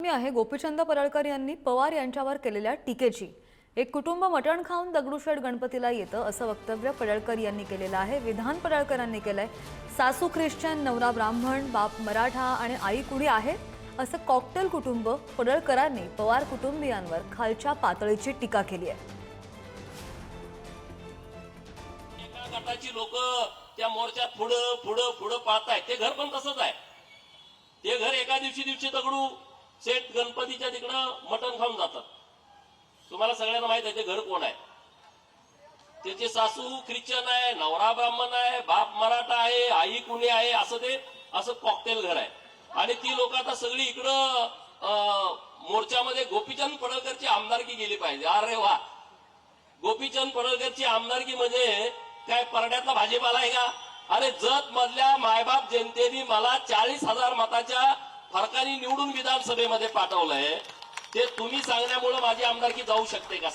बातमी आहे गोपीचंद पडळकर यांनी पवार यांच्यावर केलेल्या टीकेची। एक कुटुंब मटण खाऊन दगडूशेठ गणपतीला येतं असं वक्तव्य पडळकर यांनी केलेलं आहे। विधान पडळकरांनी केलंय। सासू ख्रिश्चन, नवरा ब्राह्मण, बाप मराठा आणि आई कुडी आहे असं कॉकटेल कुटुंब पडळकरांनी पवार कुटुंबियांवर खालच्या पातळीची टीका केली आहे। एका गटाची लोक त्या मोर्चात पुढं पुढं पुढं पाहतायत। ते घर पण तसंच आहे। ते घर एका दिवशी दगडू शेठ गणपतीच्या तिकडं मटण खाऊन जातात। तुम्हाला सगळ्यांना माहित आहे ते घर कोण आहे। त्याचे सासू ख्रिश्चन आहे, नवरा ब्राह्मण आहे, बाप मराठा आहे, आई कुणी आहे, असं कॉकटेल घर आहे। आणि ती लोक आता सगळी इकडं मोर्चामध्ये गोपीचंद पडळकरची आमदारकी गेली पाहिजे। अरे वा, गोपीचंद पडळकरची आमदारकी म्हणजे काय परड्यातला भाजीपाला आहे का? अरे जत मधल्या मायबाप जनतेने मला 40,000 मताच्या फरकाने निवडून विधानसभेमध्ये पाठवलंय। ते तुम्ही सांगण्यामुळे माझी आमदारकी जाऊ शकते का?